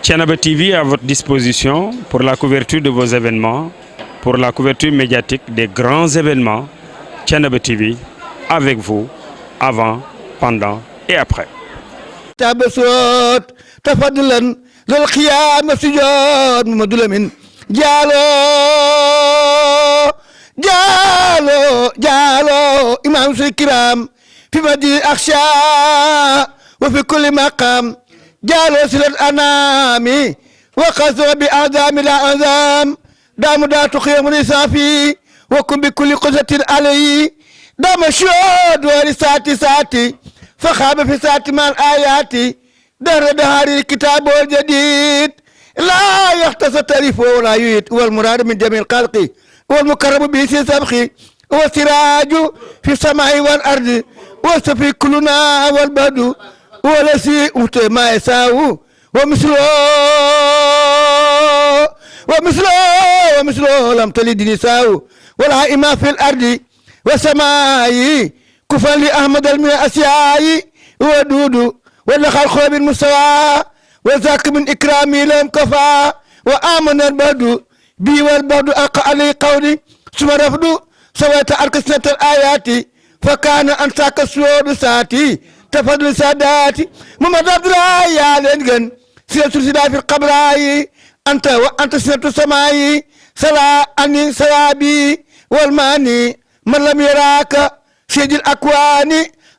Thiénaba TV à votre disposition pour la couverture de vos événements, pour la couverture médiatique des grands événements. Thiénaba TV avec vous avant, pendant et après. تبسط تفضلا للقيام سجود محمد لمن جالو إمام الكرام في مدينة أخشى وفي كل مقام جالو سل الأنام وقصر بأعظام الأعظام دام دات خيام رسافي وكن بكل قصة علي دام شود ورساتي ساتي فخاب في سات مع الآيات دهر الكتاب الجديد لا يختص التعريف ولا يعيد والمراد من جميع الخلق والمكرم به سبخي والسراج في السماء والأرض وصفي كلنا والبدو ولسي ما يساو ومثله لم تلد نساء ولا إما في الأرض والسماء كفى لأحمد الماء أسياء ودود ودخل خلق بالمستوى وذاك من إكرامي لهم كفى وآمن البدو بي والبدو ألقى علي قولي ثم رفضوا سويت أركسنة الآيات فكان أنساك السود ساتي تفضل ساداتي محمد عبد الله يا لنجن سيرت سيدا في القبراي أنت سنة السماي سلا أني سلابي والماني من لم يراك سيد الأكوان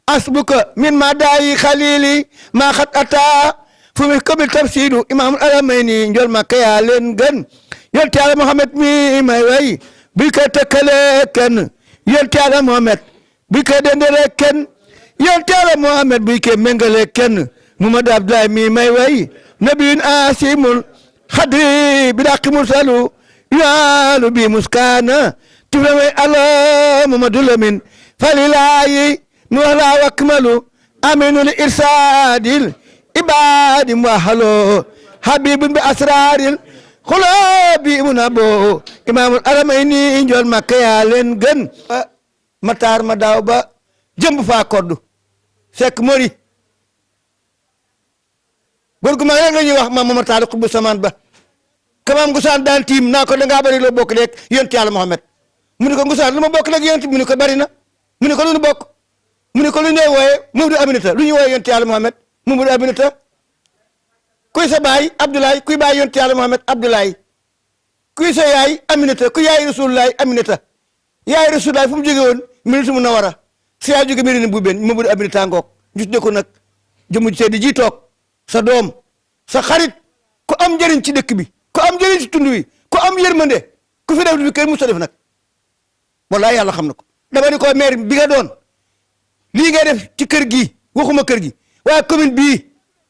أسبك من مداي خليلي ما خد أتى فمن قبل تفسير إمام الألمين جل ما كيا لنجن يلتي على محمد مي ما يوي بك تكلكن يلتي على محمد بك دندلكن يلتي على محمد بك منغلكن محمد عبد الله مي ما يوي نبي آسم خدري بلاق مرسلو يالو بي مسكانا تفهمي الله محمد لمن فلله نولا واكملوا امين الارشاد العباد موحلو حبيب باسرار القلوب منابو امام الحرمين جول مكه يا لين گن متار ما داw ba jëmb fa koddu fekk mori góor gu mag rek la ñuy wax maam Momar Tall xubbu samaan ba kamam ngusaan daan tiim naa ko da ngaa bari loo bokk rek yonent Yàlla Muhammad mu ne ko ngusaan lu ma bokk rek yonent mu ne ko bari na mu ne ko lu ñu bokk mu ne ko lu ñuy wooye Mamadou Aminata lu ñuy wooye yonent Yàlla Muhammad Mamadou Aminata kuy sa baay Abdoulaye kuy baay yonent Yàlla Muhammad Abdoulaye kuy sa yaay Aminata kuy yaay Rasulullaay Aminata yaay Rasulullaay fu mu jóge woon Madinatu Munawwara si yaa jóge Medina bu benn Mamadou Aminata ngoog ñu tuddee ko nag jëmu ji tedd ji toog sa doom sa xarit ku am njëriñ ci dëkk bi ku am njëriñ ci tund wi ku am yërmande ku fi def bi kenn musta def nag wallaay yàlla xam na ko dama ni ko maire bi nga doon lii ngay def ci kër gi waxuma kër gi waaye commune bii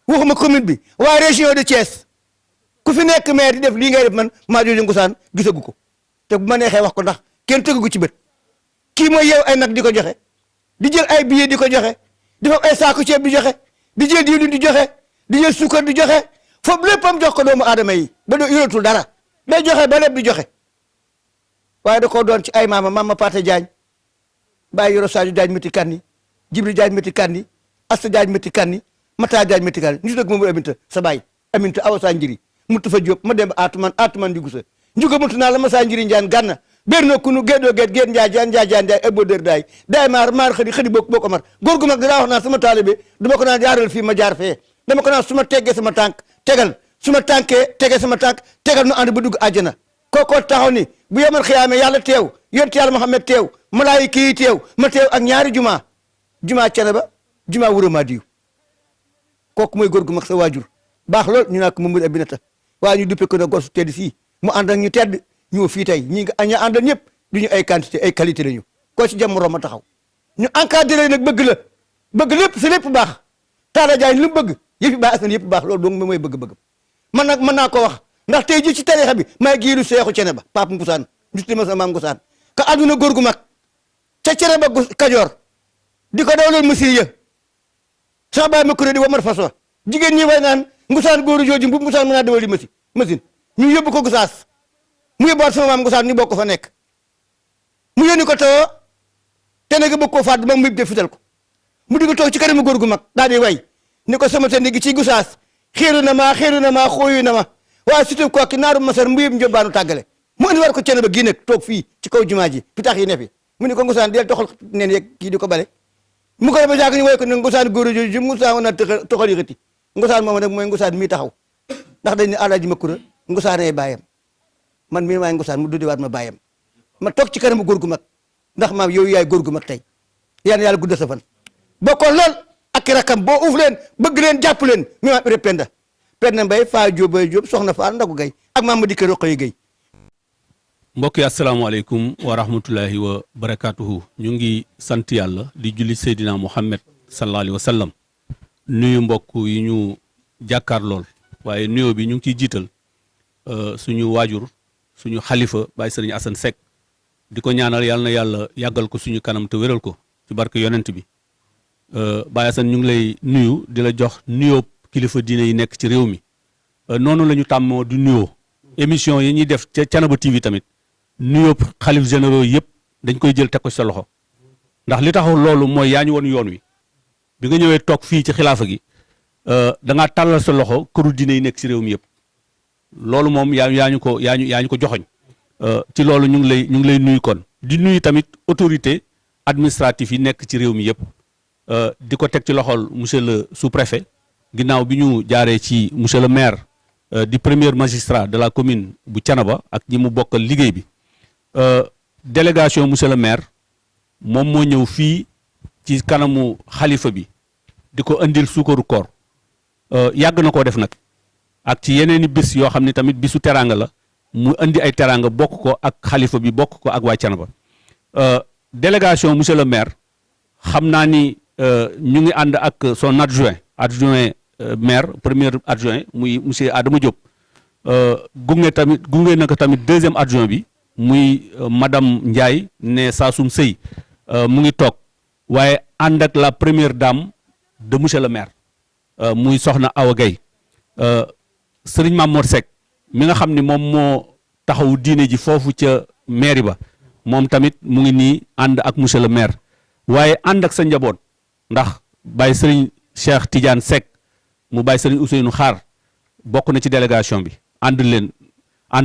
waxuma commune bi waaye région de Thiès ku fi nekk maire di def lii ngay def man maa jooju ngusaan gisagu ko te bu ma neexee wax ko ndax kenn tëggu ci bët kii mooy yeew ay nag di ko joxe di jël ay billets di ko joxe di fa ay saako ceeb di joxe di jël diwlin di joxe di jël suukar di joxe foofu léppam jox ko doomu aadama yi ba do yoratul dara day joxe ba lépp di joxe waaye da koo doon ci ay mama Pate Diagne bàyyi Yoro Sadio Diagne métti kanni Jibril Diagne métti kanni Asta Diagne métti kanni Mata Diagne métti kanni ñu dëgg moom Aminta sa baay Aminta awa saa njiri mutu fa jóob ma dem atuman di gusa njuga mutu naa la ma saa njiri njaan gànna bér na kunu géddoo géet njaay ebo dër daay maar xëdi boo ko mar góor gu mag daa wax naan sama taalibe dama ko naan jaaral fii ma jaar fee dama ko naan su ma teggee sama tànk tegal su ma tànkee tegee sama tànk tegal nu ànd ba dugg àjjana kookoo taxaw ni bu yemal xiyaame yàlla teew yonent Yàlla Muhammad teew malaayika yi teew ma teew ak ñaari jumaa Thiénaba jumaa Wuro Madiyu kooku mooy góor gu mag sa waajur baax lool ñu naa ko Mamadou Aminata waaye ñu duppe ko na gor su tedd sii mu ànd ak ñu tedd ñu fii tey ñi nga ñu àndal ñëpp du ñu ay quantité ay qualité la ñu koo ci jàmm morom ma taxaw ñu encadré nag bëgg la bëgg lépp sa lépp baax Talla Diagne lu mu bëgg yëpp baax askan yëpp baax loolu donc mooy bëgg-bëgg man nag mën naa ko wax ndax tey ji ci tarixa bi may giiru seexu Thiénaba Pape Ngusaan justi ma sa maam Ngusaan ka àdduna góor gu mag ca Thiénaba Kajoor di ko dawlal monsieur ya sama baay ma kuré di wamar façon jigéen ñi way naan Ngusaan góoru jooju bu Ngusaan mën naa dawal di machine ñu yóbbu ko Gusaas mu yóbbuwaat sama maam Ngusaan ñu bokk fa nekk mu yónni ko tawoo te nag bëgg koo faat ba mu yëg fital ko mu di ko toog ci kanamu góor gu mag daal di way ni ko sama tënd gi ci Gusaas xiiru na maa xooyu na ma waaye surtout kooki naaru masar mbuyub njobbaanu tàggale mu indi war ko cene ba gii nag toog fii ci kaw jumaa ji pitax yi ne fi mu ni ko ngusaan del toxal neen yeeg kii di ko bale mu ko dema jàkk ñu woy ko ne ngusaan góor jooju ngusaan na toxal yi xëti ngusaan moom nag mooy ngusaan mii taxaw ndax dañ ne alaaji Makura ngusaanee bàyyam man mii maay ngusaan mu duddi waat ma bàyyam ma toog ci kanamu góor gu mag ndax maam yow yaay góor gu mag tey yal na yàlla guddal sa fan bokkoon lool ak rakam boo uuf leen bëgg leen jàpp leen mi maam Ibra Penda Mbay faa Jóob soxna Faal Ndagu Gay ak maam ma dikke Roqoy Gay. mbokk yi asalaamaaleykum wa rahmatullahi wa barakaatuhu ñu ngi sant yàlla di julli Seydina Muhammad sallallahu alayhi wa sallam nuyu mbokk yi ñu jàkkaar lool waaye nuyoo bi ñu ngi ciy jiital suñu waajur suñu xalifa Baye Sëriñ Assane Seck di ko ñaanal yàlla na yàlla yàggal ko suñu kanam te wéral ko ci barke yonent bi Baye Assane ñu ngi lay nuyu di la jox nuyoo kilifa diine yi nekk ci réew mi noonu la ñu tàmmoo di nuyoo émission yi ñuy def ca Thiénaba TV tamit nuyoo xalif généraux yëpp dañ koy jël teg ko sa loxo ndax li tax loolu mooy yaa ñu woon yoon wi bi nga ñëwee toog fii ci xilaafa gi da ngaa tàllal sa loxo këru diine yi nekk ci réew mi yëpp loolu moom yaa ñu ko joxoñ ci loolu ñu ngi lay nuyu kon di nuyu tamit autorité administrative yi nekk ci réew mi yëpp di ko teg ci loxol monsieur le sous-préfet ginnaaw bi ñu jaaree ci monsieur le maire di premier magistrat de la commune bu Thiénaba ak ñi mu bokkal liggéey bi délégation monsieur le maire moom moo ñëw fii ci kanamu xalifa bi di ko indil suukaru koor yàgg na koo def nag ak ci yeneeni bis yoo xam ne tamit bisu teraanga la mu indi ay teraanga bokk ko ak xalifa bi bokk ko ak waa Thiénaba délégation monsieur le maire xam naa ni ñu ngi ànd ak son adjoint maire premier adjoint muy monsieur Adama Diop gunge na ko tamit deuxième adjoint bi muy madame Ndiaye ne Saasum Sëy mu ngi toog waaye ànd ak la première dame de monsieur le maire muy soxna Awa Gueye Serigne Mamour Seck mi nga xam ni moom moo taxawu diine ji foofu ca mairie ba moom tamit mu ngi nii ànd ak monsieur le maire waaye ànd ak sa njaboot ndax Baye Serigne Cheikh Tidiane Seck mu Baye Serigne Ousseynou Xaar bokk na ci délégation bi ànd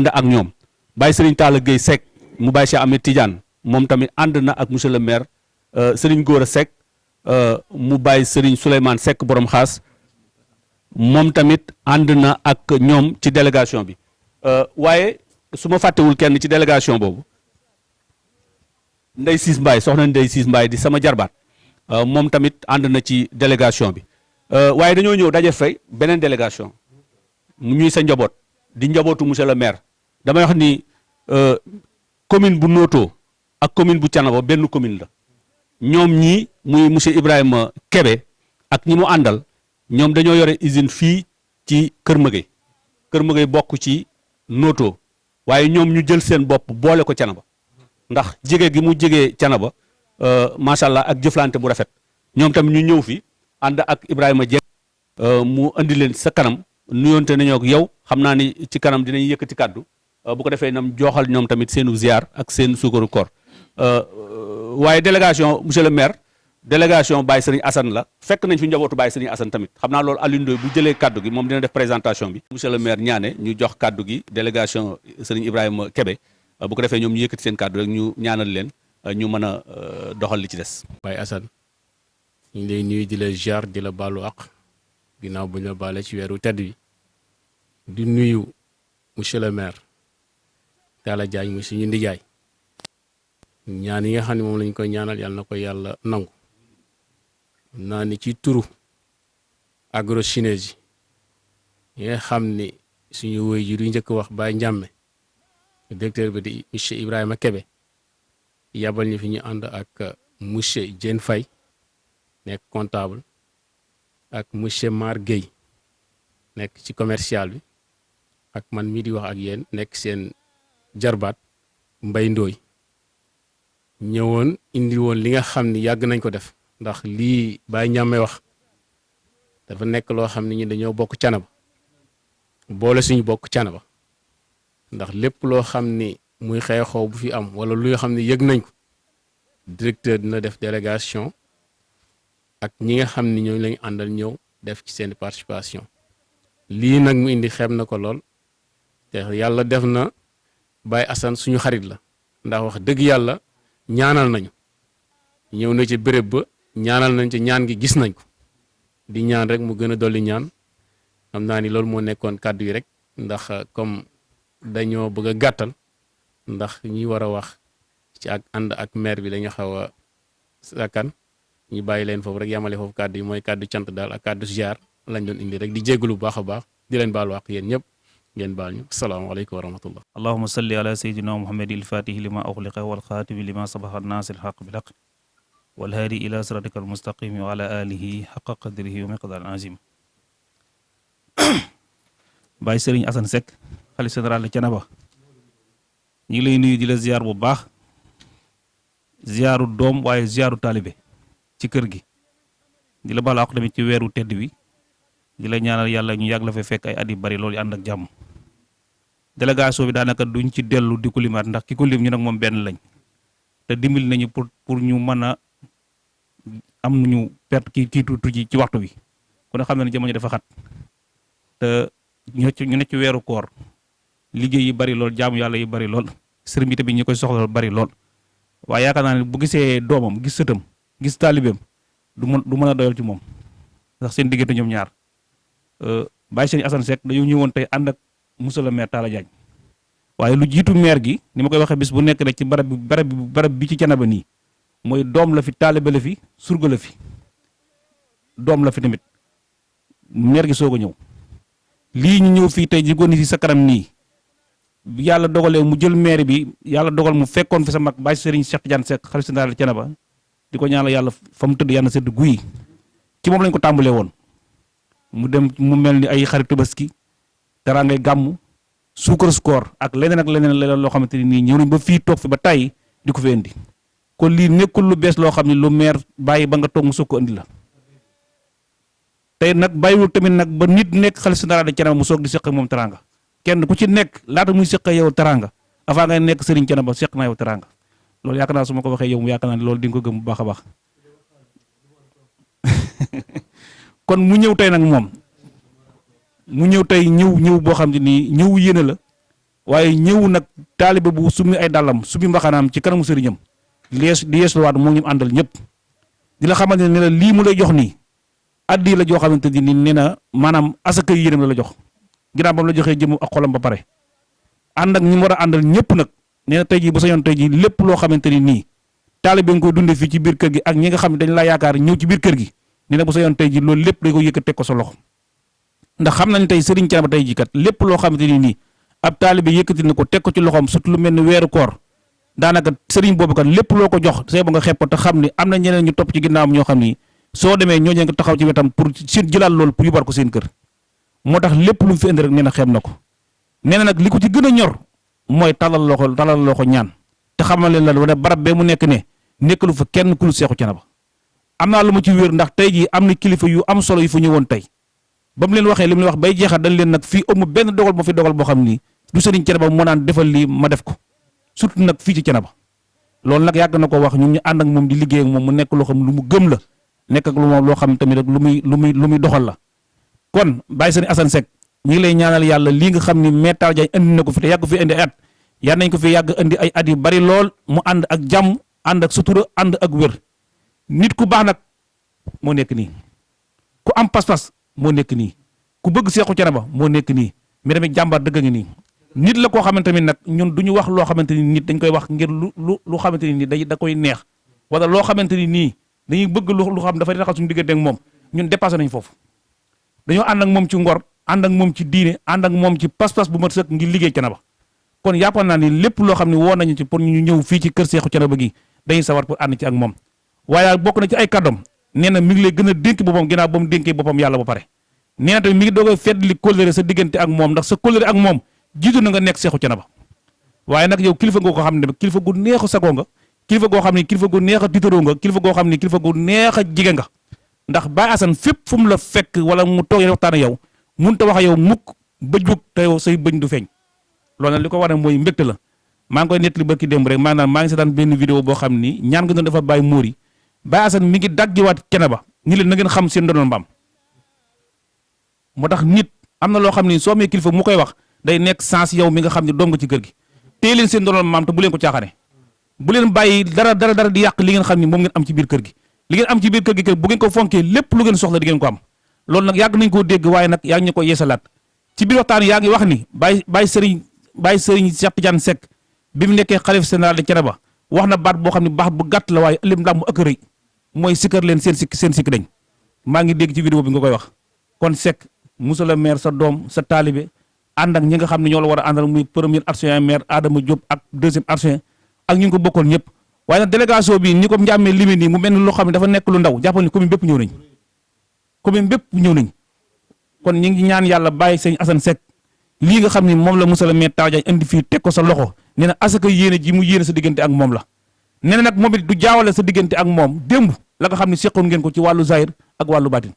ak ñoom Baye Serigne Talla Gueye Seck mu Baye Cheikh Ahmed Tidiane moom tamit ànd na ak monsieur le maire Serigne Gora Seck mu Baye Serigne Souleymane Seck borom xaas moom tamit ànd na ak ñoom ci délégation bi waaye su ma fàttewul kenn ci délégation boobu Ndey Siis Mbaay soxna Ndey Siis Mbaay di sama jarbaat moom tamit ànd na ci délégation bi waaye dañoo ñëw daje fay beneen délégation mu ñuy sa njaboot di njabootu monsieur le maire damay wax ni commune bu Noto ak commune bu Thiénaba benn commune la ñoom ñii muy monsieur Ibrahima Kebe ak ñi mu àndal ñoom dañoo yore usine fii ci Kër Mëgëy bokk ci Noto waaye ñoom ñu jël seen bopp boole ko Thiénaba ndax jege gi mu jege Thiénaba macha allah ak jëflante bu rafet ñoom tamit ñu ñëw fi ànd ak Ibrahima Dieng mu andi leen sa kanam nuyoonte nañoo ak yow xam naa ni ci kanam dinañ yëkkati kàddu bu ko defee nam jooxal ñoom tamit seenu ziar ak seen suukaru koor waaye délégation monsieur le maire délégation Baye Serigne Assane la fekk nañ fi njabootu Baye Serigne Assane tamit xam naa loolu Alioune Ndoye bu jëlee kàddu gi moom dina def présentation bi monsieur le maire ñaane ñu jox kàddu gi délégation Serigne Ibrahima Kebe bu ko defee ñoom ñu yëkkati seen kàddu rek ñu ñaanal leen ñu mën a doxal li ci des. Baye Assane ñu ngi lay nuyu di la ziar di la baalu àq ginnaaw bu ñu la baale ci weeru tedd wi di nuyu monsieur le maire Talla Diagne mu suñu ndijaay ñaan yi nga xam ne moom lañ koy ñaanal yàlla na ko yàlla nangu naa ni ci turu Agro-Synergie yi nga xam ni suñu woy ji du njëkk wax Baye Ndiame directeur bi di monsieur Ibrahima Kebe yabal ñu fi ñu ànd ak monsieur Diène Faye nekk comptable ak monsieur Mar Gueye nekk ci commercial bi ak man mii di wax ak yéen nekk seen jarbaat Mbay Ndooy ñëwoon indi woon li nga xam ni yàgg nañ ko def ndax lii Baye Ndiame wax dafa nekk loo xam ne ñi dañoo bokk Thiénaba boole suñu bokk Thiénaba ndax lépp loo xam ni muy xeexoo bu fi am wala lu nga xam ne yëg nañ ko directeur dina def délégation ak ñi nga xam ni ñooñu lañu àndal ñëw def ci seen participation lii nag mu indi xeeb na ko lool te yàlla def na Baye Assane suñu xarit la ndax wax dëgg yàlla ñaanal nañu ñëw na ci béréb ba ñaanal nañ ci ñaan gi gis nañ ko di ñaan rek mu gën a dolli ñaan xam naa ni loolu moo nekkoon kàddu yi rek ndax comme dañoo bëgg a gàttal ndax ñi war a wax ci ak ànd ak maire bi dañu xaw a sakkan ñu bàyyi leen foofu rek yamale foofu kàddu yi mooy kàddu cant daal ak kàddu ziar lañ doon indi rek di jéggalu bu baax a baax di leen baal wax yéen ñëpp ngeen baal ñu asalaamaaleykum wa rahmatullah allahuma salli ala sayidina muhammadi ilfatihi lima uxliqa walxaatimi lima sabaxa naasir xaq bilaq walhaadi ila siratika almustaqimi wa ala alihi xaqa qadrihi wa miqdaar azim Baye Serigne Assane Seck xalif général de Thiénaba ñu ngi lay nuyu di la ziar bu baax ziaru doom waaye ziaru taalibe ci kër gi di la baal ak tamit ci weeru tedd wi di la ñaanal yàlla ñu yàgg la fa fekk ay at yu bari loolu ànd ak jàmm délégation bi daanaka duñ ci dellu di ko limaat ndax ki ko lim ñu nag moom benn lañ te dimbali nañu pour ñu mën a am ñu perte kii tuuti ci waxtu bi ku ne xam na ne jamono dafa xat te ñu ne ci weeru koor liggéey yi bari lool jaamu yàlla yi bari lool sëriñ bi tamit ñi koy soxla bari lool waaye yaakaar naa ne bu gisee doomam gis sëtam gis taalibeem du mën a doyal ci moom ndax seen diggante ñoom ñaar Baye Serigne Assane Seck dañoo ñëwoon tey ànd ak monsieur le maire Talla Diagne waaye lu jiitu maire gi ni ma koy waxee bis bu nekk rek ci barab bi ci Thiénaba nii mooy doom la fi taalibe la fi surga la fi doom la fi tamit maire gi soog a ñëw lii ñu ñëw fii tey ji ko ni si sa kanam nii yàlla dogalee mu jël maire bi yàlla dogal mu fekkoon fi sa mag Baye Serigne Cheikh Tidiane Seck xalifa général de Thiénaba di ko ñaanal yàlla fa mu tëdd yàlla na sedd guy ci moom lañ ko tàmbalee woon mu dem mu mel ni ay xarit Tabaski teraangay gàmmu suukar koor ak leneen loo xamante ni nii ñëw nañ ba fii toog fi ba tàyyi di ko fi indi kon lii nekkul lu bees loo xam ne lu maire bàyyi ba nga toog mu soog ko indi la tey nag bàyyiwul tamit nag ba nit nekk xalifa général de Thiénaba mu soog di seq moom teraanga kenn ku ci nekk laata muy seq yow teraanga avant ngay nekk Serigne Thiénaba seq na yow teraanga loolu yaakaar naa su ma ko waxee yow mu yaakaar naa ne loolu di nga ko gëm bu baax a baax kon mu ñëw tey nag moom mu ñëw tey ñëw boo xam ne nii ñëw yéene la waaye ñëw nag taalibe bu summi ay dàllam summi mbaxanaam ci kanamu sëriñam di yeesluwaat moom ñu àndal ñëpp di la xamante ne la lii mu lay jox nii addi la joo xamante ni nee na maanaam asaka yéenam la jox ginnaaw ba mu la joxee jëm ak xolam ba pare ànd ak ñi mu war a àndal ñëpp nag nee na tey jii bu sañoon tey jii lépp loo xamante ni nii taalibe nga koy dundee fii ci biir kër gi ak ñi nga xam ne dañ laa yaakaar ñëw ci biir kër gi nee na bu sañoon tey jii loolu lépp day ko yëkkat teg ko sa loxo ndax xam nañ tey Serigne Thiénaba tey jii kat lépp loo xamante ni nii ab taalibe yëkkati na ko teg ko ci loxoom surtout lu mel ni weeru koor daanaka Serigne boobu kat lépp loo ko jox see ba nga xepp te xam ni am na ñeneen ñu topp ci ginnaawam ñoo xam ni soo demee ñooñu nga taxaw ci wetam pour seen jëlaat loolu pour yóbbaat ko seen kër moo tax lépp lu mu fi indi rek nee na xeeb na ko nee na nag li ko ci gën a ñor mooy talal loxo ñaan te xamal leen la wane barab bee mu nekk ne nekkalu fa kenn ku lu Seexu Thiénaba am naa lu ma ci wér ndax tey jii am na kilifa yu am solo yu fa ñëwoon tey ba mu leen waxee li mu leen wax bay jeexal dañ leen nag fii amu benn dogal moo fi dogal boo xam ni du Serigne Thiénaba moo naan defal lii ma def ko surtout nag fii ci Thiénaba loolu nag yàgg na ko wax ñun ñu ànd ak moom di liggéey ak moom mu nekk loo xam lu mu gëm la nekk ak loo xam tamit rek lu muy doxal la kon Baye Serigne Assane Seck ñi ngi lay ñaanal yàlla lii nga xam ni maire Talla Diagne indi na ko fi te yàgg fi indi ay at yal nañ ko fi yàgg indi ay at yu bari lool mu ànd ak jàmm ànd ak sutura ànd ak wér nit ku baax nag moo nekk nii ku am pas-pas moo nekk nii ku bëgg Seexu Thiénaba moo nekk nii mais tamit jàmbaar dëgg ngi nii nit la koo xamante ni nag ñun du ñu wax loo xamante ni nit dañ koy wax ngir lu xamante ni nii da koy neex wala loo xamante ni nii dañuy bëgg lu xam dafay taxal suñu diggante ak moom ñun dépassé nañ foofu dañoo ànd ak moom ci ngor ànd ak moom ci diine ànd ak moom ci pas-pas bu mat sëkk ngir liggéey Thiénaba kon yaakaar naa ni lépp loo xam ne woo nañu ci pour ñu ñëw fii ci kër Seexu Thiénaba gi dañuy sawar pour ànd ci ak moom waaye bokk na ci ay kàddoom nee na mi ngi lay gën a dénk boppam ginnaaw ba mu dénkee boppam yàlla ba pare nee na tamit mi ngi doog a feddali kóllëre sa diggante ak moom ndax sa kóllëre ak moom jiitu na nga nekk Seexu Thiénaba waaye nag yow kilifa nga ko xam ne kilifa gu neex a sagoo nga kilifa goo xam ne kilifa gu neex a tiitaroo nga kilifa goo xam ne kilifa gu neex a jige nga ndax Baye Assane fépp fu mu la fekk wala mu toog waxtaan ak yow mënut a wax ak yow mukk bëj bug te yow say bëñ du feeñ loolu nag li ko war a mooy mbégte la maa ngi koy nettali barki démb rek maanaam maa ngi seetaan benn vidéo boo xam ni ñaan nga doon dafa bàyyi móori Baye Assane mi ngi daggiwaat Thiénaba ni leen na ngeen xam seen ndono mbaam moo tax nit am na loo xam ne soo amee kilifa mu koy wax day nekk sens yow mi nga xam ne doom nga ci kër gi téye leen seen doonal maam te bu leen ko caaxaane bu leen bàyyi dara di yàq li ngeen xam ne moom ngeen am ci biir kër gi li ngeen am ci biir kër gi kër bu ngeen ko fonkee lépp lu ngeen soxla di ngeen ko am loolu nag yàgg nañ koo dégg waaye nag yaa ngi ñu ko yeesalaat ci biir waxtaan yaa ngi wax ni bàyyi sëriñ Cheikh Tidiane Seck bi mu nekkee xalif général de Thiénaba wax na baat boo xam ne baax bu gàtt la waaye ëllim ndam bu ak rëy mooy sikkar leen seen sikk dañ maa ngi dégg ci vidéo bi nga koy wax kon Seck monsieur le maire sa doom sa taalibe ànd ak ñi nga xam ne ñoo la war a àndal muy premier adjoint maire Adama Diop ak deuxième adjoint ak ñu ngi ko bokkoon ñëpp waaye nag délégation bi ni ko njàmmee limi nii mu mel ni loo xam ne dafa nekk lu ndaw jàppal ni commune bépp ñëw nañ kon ñu ngi ñaan yàlla bàyyi sëñ Assane Seck lii nga xam ne moom la monsieur le maire Talla Diagne indi fii teg ko sa loxo nee na asaka yéene ji mu yéene sa diggante ak moom la nee na nag moom it du jaawale sa diggante ak moom démb la nga xam ne seqoon ngeen ko ci wàllu zahir ak wàllu baatin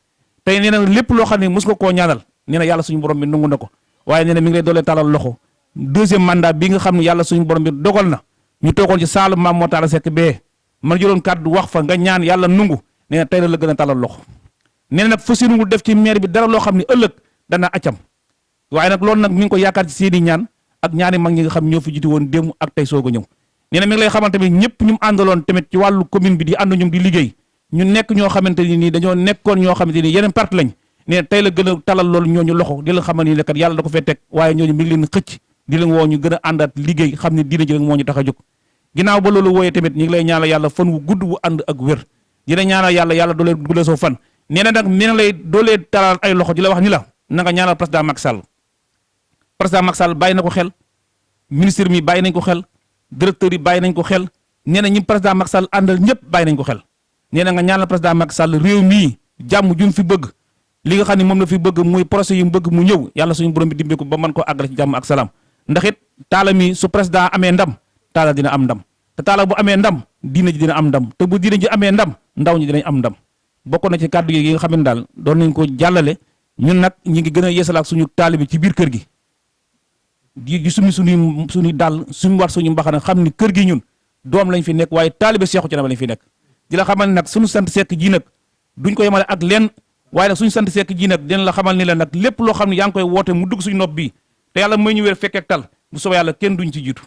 tey nee na lépp loo xam ne mos nga koo ñaanal nee na yàlla suñu borom bi nangu na ko waaye nee na mi ngi lay doolee talal loxo deuxième mandat bi nga xam ne yàlla suñu borom bi dogal na ñu toogoon ci saalu Maam Mor Talla Seck bee man jëloon kàddu wax fa nga ñaan yàlla nungu nee na tey la gën a talal loxo nee na nag fas yéene def ci maire bi dara loo xam ne ëllëg dana accam waaye nag loolu nag mi ngi ko yaakaar ci seeni ñaan ak ñaari mag ñi nga xam ñoo fi jiitu woon démb ak tey soog a ñëw nee na mi ngi lay xamal tamit ñëpp ñu àndaloon tamit ci wàllu commune bi di ànd ñoom di liggéey ñu nekk ñoo xamante ni nii dañoo nekkoon ñoo xamante ni yeneen parti lañ nee na tey la gën a talal loolu ñooñu loxo di la xamal ni kat yàlla da ko fee teg waaye ñooñu mi ngi leen xëcc di leen woo ñu gën a àndaat liggéey xam ne diina ji rek moo ñu tax a jóg ginnaaw ba loolu wooyee tamit ñu ngi lay ñaanal yàlla fan wu gudd wu ànd ak wér dina ñaanal yàlla doolee guddee soo fan nee na nag mi ngi lay doolee talal ay loxo di la wax ni la na nga ñaanal président Macky Sall bàyyi na ko xel ministre mi bàyyi nañ ko xel directeur yi bàyyi nañ ko xel nee na ñi président Macky Sall àndal ñëpp bàyyi nañ ko xel nee na nga ñaanal président Macky Sall réew mii jàmm jum fi bëgg li nga xam ne moom la fi bëgg muy procès yu mu bëgg mu ñëw yàlla suñu borom bi dimbali ko ba mën koo àggale ci jàmm ak salaam ndax it Talla mi su président amee ndam Talla dina am ndam te Talla bu amee ndam diina ji dina am ndam te bu diina ji amee ndam ndaw ñi dinañ am ndam bokk na ci kàddu yi nga xam ne daal doon nañ ko jàllale ñun nag ñi ngi gën a yeesalaat suñu taalibe ci biir kër gi di suñuy dàll suñu war suñu mbaxana xam ni kër gi ñun doom lañ fi nekk waaye taalibe Seexu Thiénaba lañ fi nekk di la xamal ne nag suñu sant Seck ji nag duñ ko yemale ak leen waaye nag suñu sant Seck ji nag dina la xamal ni la nag lépp loo xam ne yaa ngi koy woote mu dugg suñu nopp bii te yàlla may ñu wér fekkeek tal bu soobee yàlla kenn duñ ci jiitu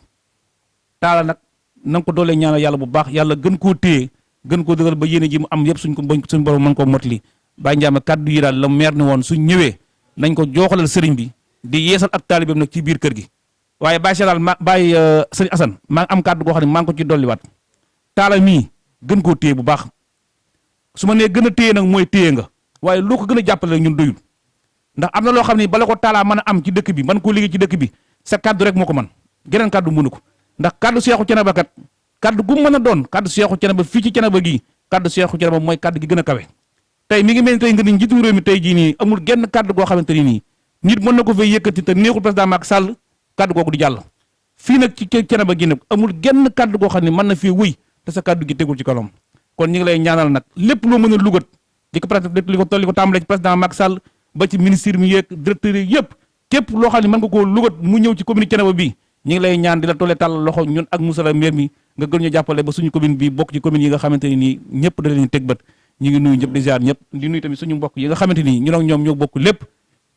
Talla nag na nga ko doolee ñaanal yàlla bu baax yàlla gën koo téye gën koo dëgal ba yéene ji mu am yëpp suñ borom mën koo motali Baye Ndiame kaddu yi daal la maire ni woon suñ ñëwee nañ ko jooxalal sëriñ bi di yeesal ak taalibeem nag ci biir kër gi waaye Baye Cheikh daal sëriñ Assane maa ngi am kaddu goo xam ne maa ngi ko ci dolliwaat Talla mii gën koo téye bu baax su ma nee gën a téye nag mooy téye nga waaye loo ko gën a jàppale rek ñun doyul ndax am na loo xam ne bala ko Talla mën a am ci dëkk bi mën koo liggéey ci dëkk bi sa kaddu rek moo ko man geneen kaddu mënu ko ndax kaddu Seexu Thiénaba kat kaddu gu mën a doon kaddu Seexu Thiénaba fii ci Thiénaba gii kaddu Seexu Thiénaba mooy kaddu gi gën a kawe tey mi ngi mel ni tey nga ni njiitu réew mi tey jii nii amul genn kaddu goo xamante ni nii nit mën na ko fay yëkkati te neexul président Macky Sall kaddu googu di jàll fii nag ci Thiénaba gi nag amul genn kaddu goo xam ne mën na fii wëy te sa kaddu gi tegul ci kanam kon ñu ngi lay ñaanal nag lépp loo mën a lugat di ko peut-être li ko tàmbalee ci président Macky Sall ba ci ministre mi yeeg directeur yi yëpp képp loo xam ne mën nga koo lugat mu ñëw ci commune Thiénaba bi ñu ngi lay ñaan di la tollee tàll loxo ñun ak Moussa la maire mi nga gën ñu jàppale ba suñu commune bi bokk ci commune yi nga xamante ni nii ñëpp da leen teg bët ñu ngi nuyu ñëpp di ziar ñëpp di nuyu tamit suñu mbokk yi nga xamante ni ñun ak ñoom ñoo bokk lépp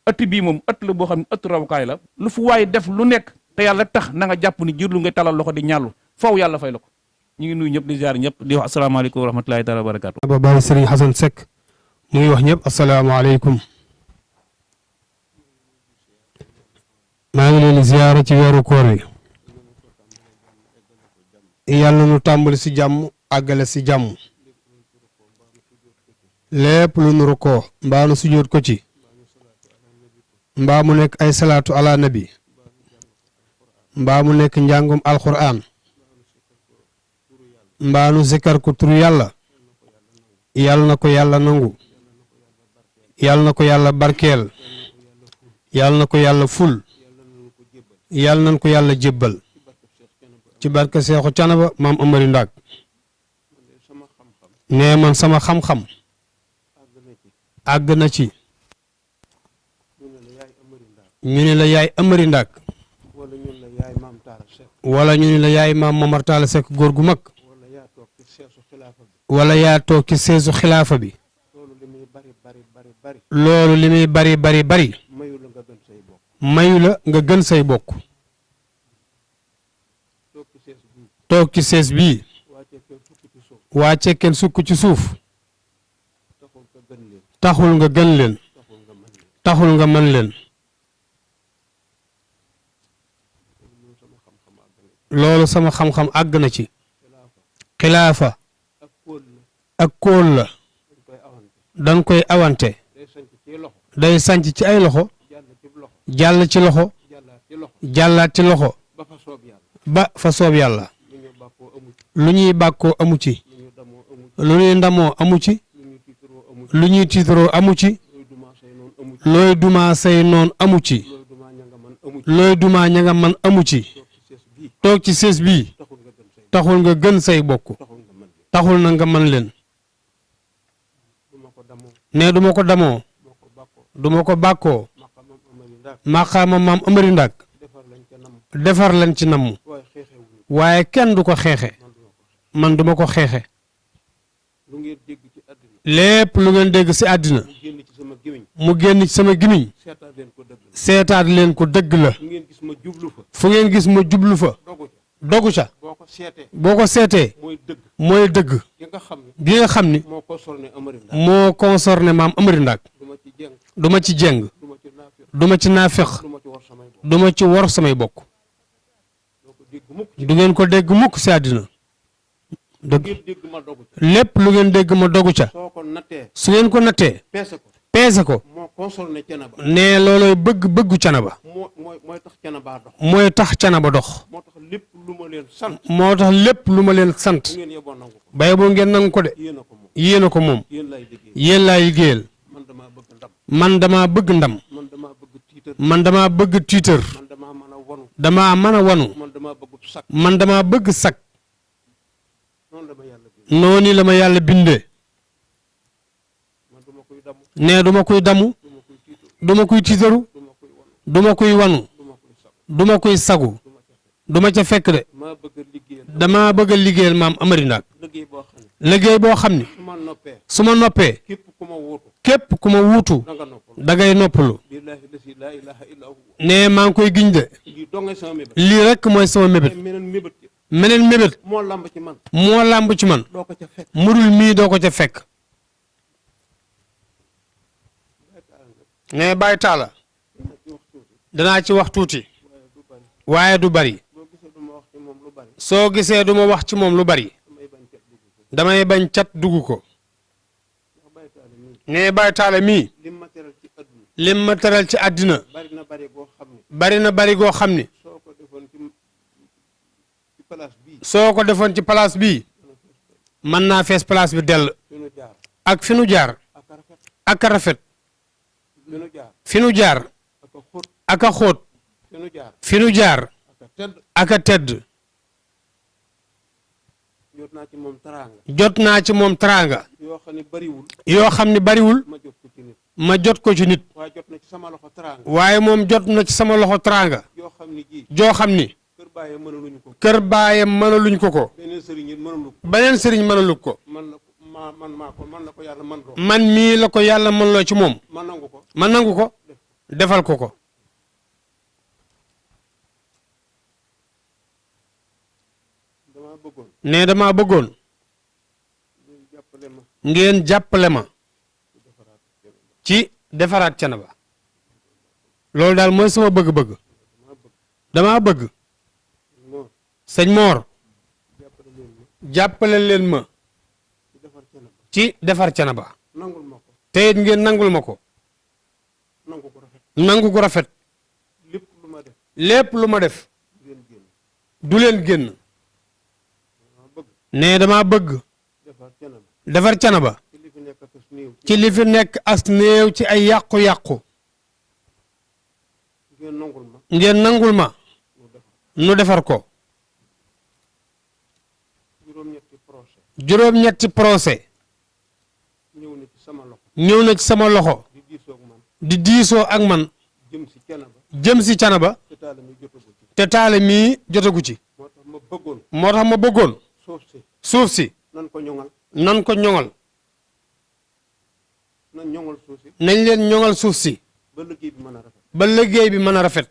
ëtt bii moom ëtt la boo xam ne ëtt rawukaay la lu fu waaye def lu nekk te yàlla tax na nga jàpp ni jërlu ngay talal loxo di ñaalu faw yàlla fay la ko ñu ngi nuyu ñëpp di ziar ñëpp di wax asalaamaaleykum wa rahmatulahi taala wa barakaatu ba Baye Serigne Assane Seck mu ngi wax ñëpp asalaamaaleykum maa ngi leen di ziyaara ci weeru koor wi yàlla nu tàmbali si jàmm àggale si jàmm lépp lu nu rukkoo mbaa nu sujjóot ko ci mbaa mu nekk ay salaatu ala nabi mbaa mu nekk njàngum alquran mbaa nu zikkar ko turu yàlla yàlla na ko yàlla nangu yàlla na ko yàlla barkeel yàlla na ko yàlla ful yàlla nañ ko yàlla jébbal ci barke Seexu Thiénaba maam Amari Ndak nee man sama xam-xam àgg na ci ñu ne la yaay Amari Ndak wala ñu ne la yaay maam Momar Talla Seck góor gu mag wala yaa toog ci seesu xilaafa bi loolu li muy bari mayu la nga gën say bokk toog ci sees bii waa cekkeen sukk ci suuf taxul nga gën leen taxul nga mën leen loolu sama xam-xam àgg na ci xilaafa ak kóol la dañ koy awante day sanc ci ay loxo jàll ci loxo jàllaat ci loxo ba fa soob yàlla lu ñuy bàkkoo amu ci lu ñuy ndamoo amu ci lu ñuy tiitaroo amu ci looy dumaa say noon amu ci looy dumaa ña nga man amu ci toog ci sées bii taxul nga gën say bokk taxul na nga mën leen ne duma ko damoo duma ko bàkkoo maqaama maam Amari Ndak defar lañ ci namm waaye kenn du ko xeexe man duma ko xeexe lépp lu ngeen dégg ci àddina mu génn ci sama gimiñ seetaat leen ko dëgg la fu ngeen gis ma jublu fa dogu ca boo ko seetee mooy dëgg gi nga xam ni moo concerné maam Amari Ndak du ma ci jeng du ma ci naafeq du ma ci wor samay bokk du ngeen ko dégg mukk ci àddina dëgg lépp lu ngeen dégg ma dogu ca su ngeen ko nattee peese ko ne looloy bëggu canaba mooy tax canaba dox moo tax lépp lu ma leen sant bay boo ngeen nangu ko de yéen a ko moom yéen laay liggéeyal man dama bëgg ndam man dama bëgg tiitër dama mën a wanu man dama bëgg sag noonu la ma yàlla bindee ne duma koy damu duma koy tiitaru duma koy wanu duma koy sagu duma ca fekk de dama bëgg a liggéeyal maam Amari Ndak liggéey boo xam ni su ma noppee képp ku ma wuutu dangay noppalu ne maa ngi koy giñ de lii rek mooy sama mébét meneen mébét moo làmb ci man mudul mii doo ko ca fekk ne bàyyi taala danaa ci wax tuuti waaye du bari soo gisee du ma wax ci moom lu bari damay bañ cat dugg ko ne bàyyi taala mii lim ma teral ci àddina bari na bari goo xam ni soo ko defoon ci place bii mën naa fees place bi dell ak fi nu jaar ak a rafet fi nu jaar ak a xóot fi nu jaar ak a tedd jot naa ci moom teraanga yoo xam ni bariwul ma jot ko ci nit waaye moom jot na ci sama loxo teraanga joo xam ni kër baayam mënaluñ ko ko beneen sëriñ mënalu ko man mii la ko yàlla mën loo ci moom ma nangu ko defal ko ko ne dama bëggoon ngeen jàppale ma ci defaraat Thiénaba loolu daal mooy sama bëgg-bëgg dama bëgg sëñ Mor jàppale leen ma ci defar Thiénaba te it ngeen nangul ma ko nangu gu rafet lépp lu ma def du leen génn ne dama bëgg defar Thiénaba ci li fi nekk as néew ci ay yàqu-yàqu ngeen nangul ma nu defar ko juróom-ñetti procès ñëw na ci sama loxo di diisoo ak man jëm si Thiénaba te taale mii jotagu ci moo tax ma bëggoon suuf si nan ko ñoŋal nañ leen ñoŋal suuf si ba liggéey bi mën a rafet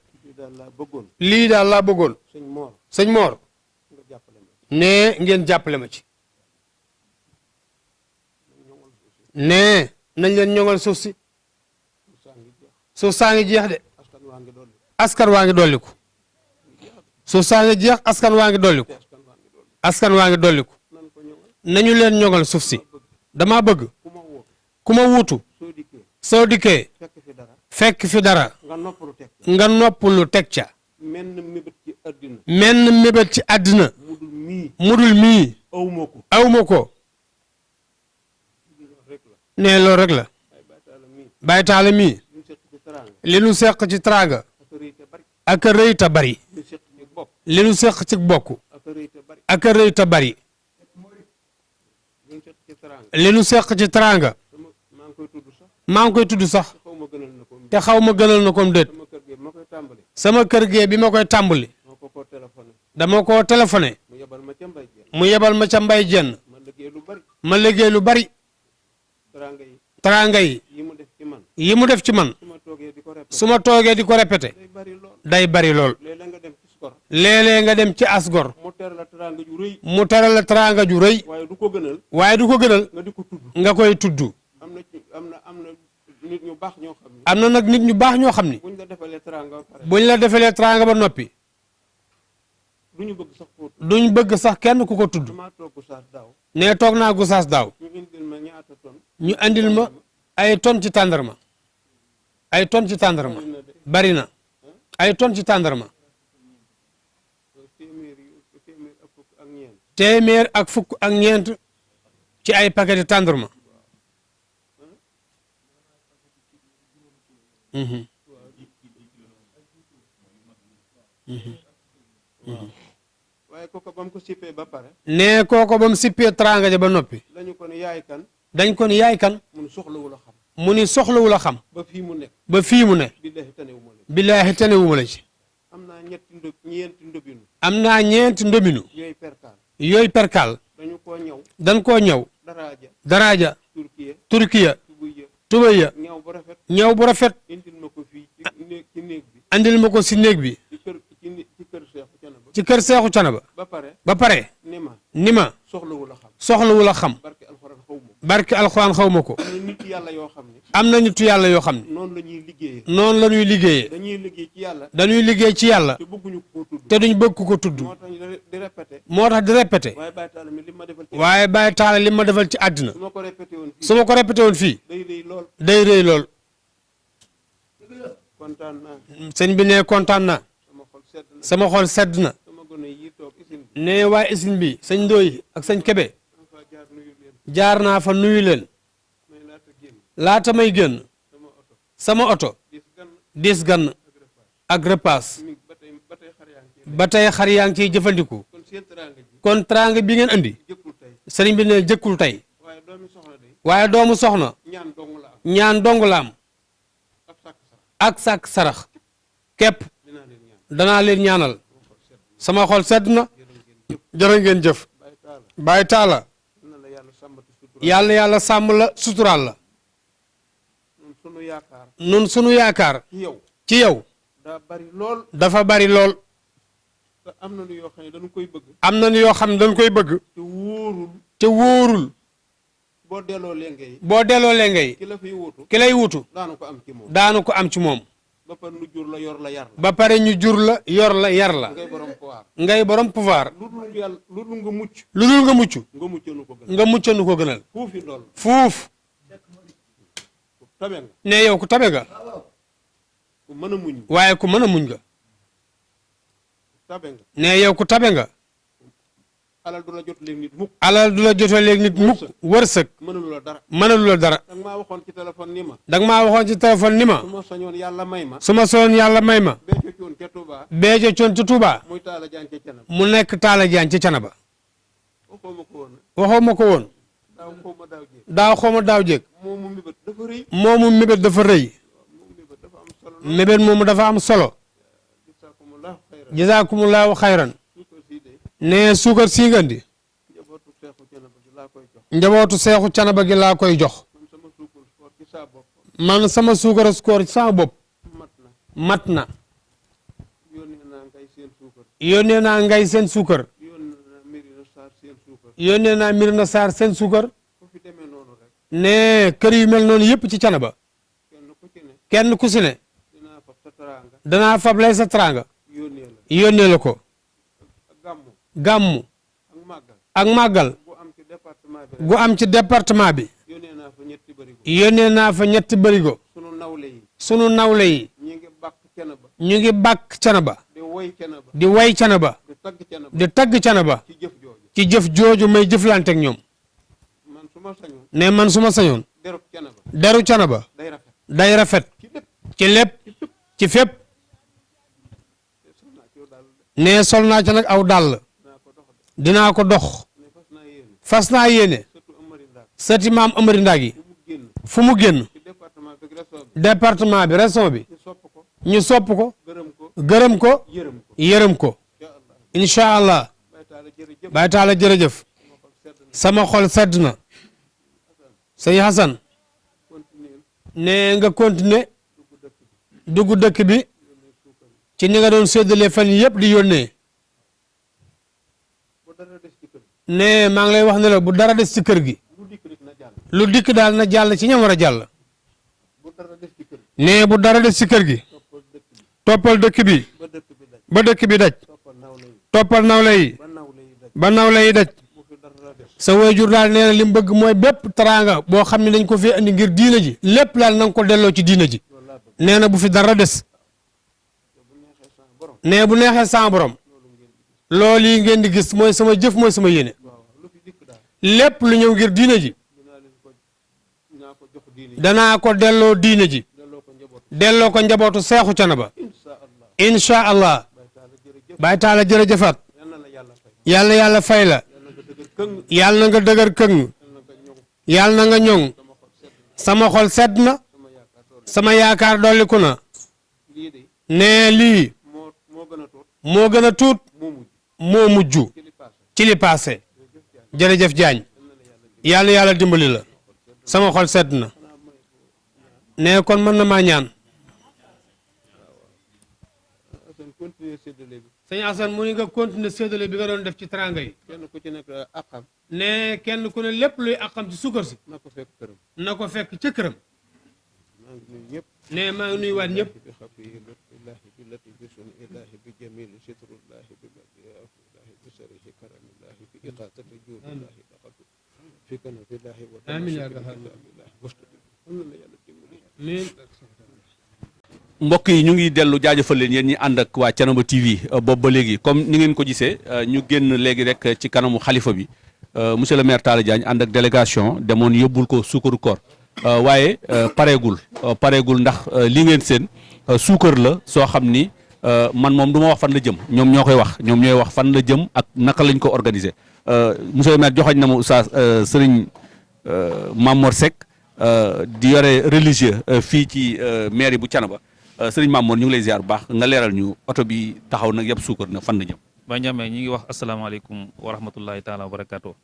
lii daal laa bëggoon sëñ Mor ne ngeen jàppale ma ci ne nañ leen ñoŋal suuf si suuf saa ngi jeex de askan waa ngi dolliku suuf saa ngi jeex askan waa ngi dolliku askan waa ngi dolliku nañu leen ñoŋal suuf si dama bëgg ku ma wuutu soo dikkee fekk fi dara nga noppalu teg ca menn mébét ci àddina mudul mii awma ko ne loolu rek la Baay Taala mii li nu seq ci teraanga ak a rëy ta bari li nu seq ci bokk ak a rëy ta bari li nu seq ci teraanga maa ngi koy tudd sax te xaw ma gënal na kom déet sama kër gee bi ma koy tàmbali dama ko téléphoné mu yebal ma ca mbay jenn ma liggéey lu bari teraanga yi yi mu def ci man su ma toogee di ko répété day bari lool léeg-léeg nga dem ci asgor mu teral la teraanga ju rëy waaye du ko gënal nga koy tudd am na nag nit ñu baax ñoo xam ni buñ la defalee teraanga ba noppi duñ bëgg sax kenn ku ko tudd ne toog naa Gosaas daaw ñu andil ma ay ton ci tàndarma ay ton ci tàndarma bari na ay ton ci tàndarma téeméer ak fukk ak ñeent ci ay paquet tàndarma waaye kooku ba mu ko sippee ba pare. nee kooko ba mu sippee teraanga ja ba noppi. dañu ko ni yaay kan. dañ ko ni yaay kan. mu ni soxlawul a xam. mu ni soxlawul a xam. ba fii mu nekk. ba fii mu ne. billaahi tanewuma la. billaahi tanewuma la ci. am naa ñeenti ndobinu. am naa ñeenti ndobinu. yooyu perkaal. yooyu perkaal. dañu koo ñëw. dañ koo ñëw. daraaja. daraaja. Turkiya. tubuya. tubaya. ñëw bu rafet. ñëw bu rafet. indil ma ko fii ci néeg bi. andil ma ko si néeg bi. ci kër Seexu Canaba. ci kër Seexu Canaba. ba pare. ni ma. soxlawul a xam. soxlawul a xam. barke alxuraan xaw ma. barke alxuraan xaw ma ko. am na nit yàlla yoo xam ne. am na nitu yàlla yoo xam ne. noonu la ñuy liggéeyee. noonu la ñuy liggéeyee. dañuy liggéey ci yàlla. dañuy liggéey ci yàlla. te bëgguñu ko tudd. te duñ bëgg ko tudd. moo tax di répété. moo tax di répété. waaye Baye Talla mi li ma defal ci. waaye Baye Talla li ma defal ci àddina. su ma ko répété woon fii. su ma ko répété woon fii. day rëy lool. day rëy lool. kontaan naa. sëñ bi ne kontaan naa. sama xol sedd na. sama gone yi toog isin. ne waa isin bi sëñ Ndoye ak sëñ Kebe. jaar naa fa nuyu leen. laata may génn. sama oto. dis gan ak repaas. ba tey xar yaa ngi ciy jëfandiku. kon teraanga bi ngeen andi. sëriñ bi ne jëkkul tey. waaye doomu soxna. ñaan dong la am. ak sàkk sarax. képp. danaa leen ñaanal. sama xol sedd na. jërë ngeen jëf. Baye Talla. yàlla sàmm la suturaal la. nun sunu yaakaar. ci yow. dafa bari lool. am na yoo xam ne dañu koy bëgg. am na yoo xam ne dañu koy bëgg. te wóorul. te wóorul. boo delloo lenge yi. boo delloo lenge yi. ki la fiy wuutu. ki lay wuutu. daanu ko am ci moom. daanu ko am ci moom. ba pare ñu jur la yor la yar la. ba pare ñu jur la yor la yar la. ngay borom pouvoir. ngay borom pouvoir. lu dul yàlla lu dul nga mucc. lu dul nga mucc. nga muccanu ko gënal. nga muccanu ko gënal. fuufi lool. fuuf. tabe nga. ne yow ku tabe nga. ku mën a muñ. waaye ku mën a muñ nga. tabe nga. ne yow ku tabe nga. alal du la jot léegi nit mukk. alal du la jotee léegi nit mukk. wërsëg. mënalu la dara. mënalu la dara. danga maa waxoon ci téléphone ni ma. danga maa waxoon ci téléphone ni ma. su ma soñoon yàlla may ma. su ma soñoon yàlla may ma. Béthio Thioune ca Touba. Béthio Thioune ca Touba. muy Talla Diagne ca Canaba. mu nekk Talla Diagne ci Canaba. waxoo ma ko woon. waxoo ma ko woon. daaw xaw ma daaw jéeg. daaw xaw ma daaw jéeg. moomu mébét dafa rëy. moomu mébét dafa rëy. mébét moomu dafa am solo. jazaakumullahu xayran. ne suukar sii nga indi. njabootu seexu Canaba gi laa koy jox. man sama suukar skoor ci sama bopp. mat na yónnee naa ngay seen suukar yónnee naa ngay seen suukar yónnee naa Mirina Sarr seen suukar yónnee naa Mirna Sarr seen suukar ku fi demee noonu rek ne kër yu mel noonu yëpp ci Thiénaba kenn ku ci ne kenn ku si ne dinaa fab sa teraanga danaa fab lay sa teraanga yónnee la yónnee la ko gàmmu gàmmu ak màggal ak màggal bu am ci département bi gu am ci département bi yónnee naa fa ñetti bërigo yónnee naa fa ñetti bërigo sunu nawle yi sunu nawle yi ñi ngi bàkk Thiénaba ñu ngi bàkk Thiénaba di woy Thiénaba di way Thiénaba di tagg Thiénaba di tagg Thiénaba ci jëf jooju ci jëf jooju may jëflante ak ñoom man su ma sañoon ne man su ma sañoon derub Thiénaba deru Thiénaba day rafet day rafet ci lépp ci lépp ci fépp sol naa ci yow daal ne sol naa ci nag aw dàll dinaa ko dox ne fas naa yéene fas naa yéene surtout Amari Ndak sëti maam Amari Ndak yi bu mu génn fu mu génn ci département bi région bi département bi région bi ñu sopp ko ñu sopp ko gërëm ko gërëm ko yërëm ko yërëm ko incha allah incha allah baytaala jërëjëf Baay Taala jërëjëf sama xol sedd na sëñ Hassan continuer ne nga continuer dugg dëkk bi ci ni nga doon séddale fan yi yëpp di yónnee bu dara des ci kër ne maa ngi lay wax ne la bu dara des ci kër gi lu dikk rek na jàll lu dikk daal na jàll ci ñam war a jàll bu dara des ci kër ne bu dara des ci kër gi toppal dëkk bi toppal dëkk bi ba dëkk bi daj ba dëkk bi daj toppal nawle yi toppal nawle yi ba nawle yi daj ba nawle yi daj bu fi dara des sa waajur daal nee na li mu bëgg mooy bépp teraanga boo xam ne dañ ko fi andi ngir diina ji lépp daal na nga ko delloo ci diina ji nee na bu fi dara des nee bu neexee sama borom loolu yi ngeen di gis mooy sama jëf mooy sama yéene lu fi dikk daal lépp lu ñëw ngir diina ji dinaa ko jox diine danaa ko delloo diina ji delloo ko njaboot delloo ko njabootu seexu Thiénaba incha allah incha allah baytaala jërëjëf Baay Taala jërëjëfaat yal na la yàlla fay yàlla yàlla fay la yal na nga dëgër këng yàlla na nga dëgër këng yal na nga ñoŋ yàlla na nga ñoŋ sama xol sedd na sama yaakaar doole sama yaakaar dolliku na lii de nee lii moo gën a tuut moo gën a tuut moo mujj moo mujj ci li passé ci li passé jërëjëf Diagne yàlla yàlla dimbali la sama xol sedd na nee kon mën na maa ñaan Assane continuer séddale bi sëñ Assane mu ni nga continuer séddale bi nga doon def ci teranga yi kenn ku ci nekk àqam ne kenn ku ne lépp luy àqam ci sukkar si na ko fekk këram na ko fekk ca këram maa ngi nuyu ñëpp ne maa ngi nuyuwaat ñëpp bi xafiyi lutfillahi bi latifi sunillahi bi jamili sitrullahi bi madiafillahi bi sarihi karamillahi bi iqatati juudillahi daxatu fi kanafillahi wa amiin yaa tamasikillahi wastudi am na la yàlla dimbali mbokk yi ñu ngi dellu jaajëfal leen yéen ñi ànd ak waa Thiénaba TV boobu ba léegi comme ni ngeen ko gisee ñu génn léegi rek ci kanamu xalifa bi monsieur le maire Talla Diagne ànd ak délégation demoon yóbbul ko suukaru koor waaye pareegul ndax li ngeen seen suukar la soo xam ni man moom du ma wax fan la jëm ñoom ñoo koy wax ñoom ñooy wax fan la jëm ak naka lañ ko organiser monsieur le maire joxoñ na ma oustaz sëriñ Mamor Seck di yore religieux fii ci mairie bu Thiénaba sëriñ Mamour ñu ngi lay ziar bu baax nga leeral ñu oto bi taxaw nag yëpp suukar na fan la jëm. Baye Ndiame ñi ngi wax asalaamaaleykum wa rahmatullahi taala wa barakaatu.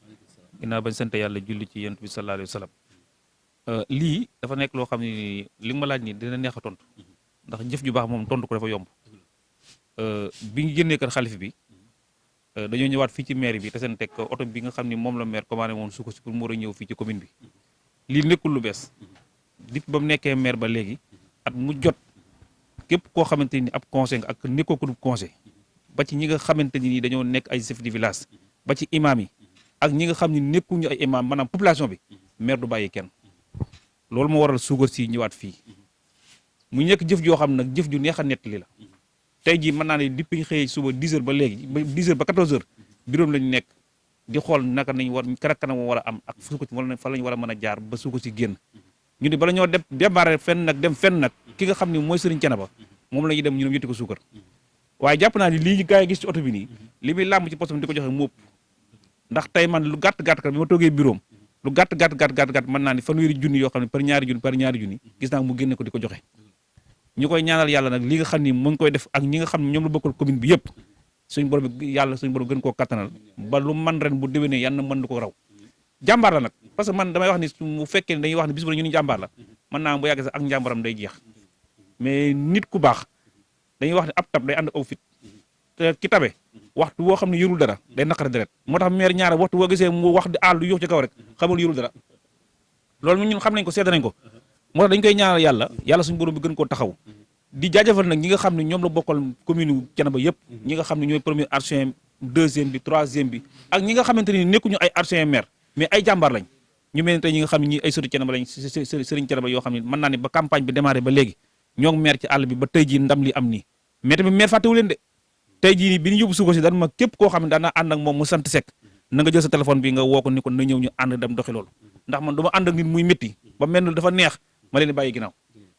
ginnaaw bañ sant yàlla julli ci yonent bi sallallahu alayhi wa sallam lii dafa nekk loo xam ne li nga ma laaj nii dina neex a tontu ndax jëf ju baax moom tontu ko dafa yomb bi ñu génnee kër xalif bi dañoo ñëwaat fii ci maire bi te seen teg oto bi nga xam ne moom la maire commandé woon suukar si pour mu war a ñëw fii ci commune bi lii nekkul lu bees depuis ba mu nekkee maire ba léegi at mu jot. képp koo xamante ni ab conseil nga ak nekkoo ko du conseil ba ci ñi nga xamante ni dañoo nekk ay chef de village ba ci imam yi ak ñi nga xam ni nekkuñu ay imam maanaam population bi maire du bàyyi kenn loolu moo waral suukar si ñëwaat fii mu nekk jëf joo xam nag jëf ju neex a nettali la tey jii mën naa ne depuis ñu xëyee suba 10 heures ba léegi ba 10 heures ba 14 heures bureau lañu nekk di xool naka nañ war kanam war a am ak suukar si wala fan lañu war a mën a jaar ba suukar si génn ñu ne bala ñoo démarrer fenn nag dem fenn nag ki nga xam ne mooy Serigne Thiénaba moom la ñuy dem ñu dem yëtti ko suukar waaye jàpp naa ni lii gars yi gis ci oto bi nii li muy làmb ci postam di ko joxe móob ndax tey man lu gàtt kat bi ma toogee bureau lu gàtt mën naa ni fanweeri junni yoo xam ne par ñaari junni gis naa mu génne ko di ko joxe ñu koy ñaanal yàlla nag li nga xam ni mu ngi koy def ak ñi nga xam ne ñoom la bokkal commune bi yëpp suñ borom gën koo kattanal ba lu man ren bu déwénee yàlla mën na ko raw jàmbaar la nag parce que man damay wax ni mu fekkee ne dañuy wax ne bis bu ne ñu ni jàmbaar la mën naa bu yàgg sax ak njàmbaram day jeex mais nit ku baax dañuy wax ne ab tab day ànd aw fit te ki tabe waxtu woo xam ne yorul dara day naqari deret moo tax maire ñaare waxtu boo gisee mu wax di àll du yox ci kaw rek xamul yorul dara loolu ñun xam nañ ko seet nañ ko moo tax dañ koy ñaanal yàlla suñu borom bi gën koo taxaw di jaajëfal nag ñi nga xam ne ñoom la bokkal commune u Thiénaba yëpp ñi nga xam ne ñooy premier adjoint deuxième bi troisième bi ak ñi nga xamante ni nekkuñu ay adjoint maire mais ay jàmbaar lañ ñu mel ne tey ñi nga xam ne ñi ay sëriñ Thiénaba lañ sëriñ Thiénaba yoo xam ne mën naa ne ba campagne bi démarré ba léegi ñoo ngi maire ci àll bi ba tey jii ndam li am nii mais tamit maire fàttewu leen de tey jii nii bi ñu yóbbu suukar si daan ma képp koo xam ne daana ànd ak moom mu sant Seck na nga jël sa téléphone bi nga woo ko ni ko na ñëw ñu ànd dem doxi loolu ndax man du ma ànd ak nit muy métti ba mel ni dafa neex ma leen di bàyyi ginnaaw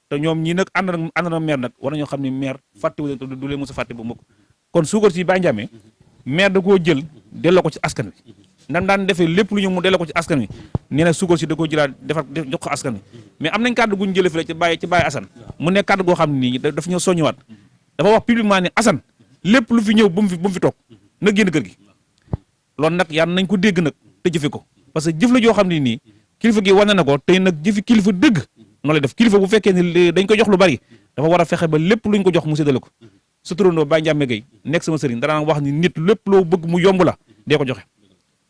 te ñoom ñii nag ànd na maire nag war nañoo xam ne maire fàttewu leen te du leen mos a fàtte ba mukk kon suukar si Baye Ndiamé maire da koo jël delloo ko ci askan wi nam daan defee lépp lu ñu mu delloo ko ci askan wi nee na suukar si da koo jëlaat defar jox ko askan wi mais am nañ kàddu gu ñu jëlee fii ci Baye Assane mu nekk kàddu goo xam ne nii daf ñoo soññiwaat dafa wax publiquement ne Assane lépp lu fi ñëw bu mu fi toog na génn kër gi loolu nag yàlla nañ ko dégg nag te jëfe ko parce que jëf la joo xam ne nii kilifa gi wane na ko tey nag jëfi kilifa dëgg noo lay def kilifa bu fekkee ne dañ ko jox lu bari dafa war a fexe ba lépp luñ ko jox mu séddale ko sa turandoo Baye Ndiamé Gueye nekk sama sëriñ danaa wax ni nit lépp loo bëgg mu yomb la dee ko joxe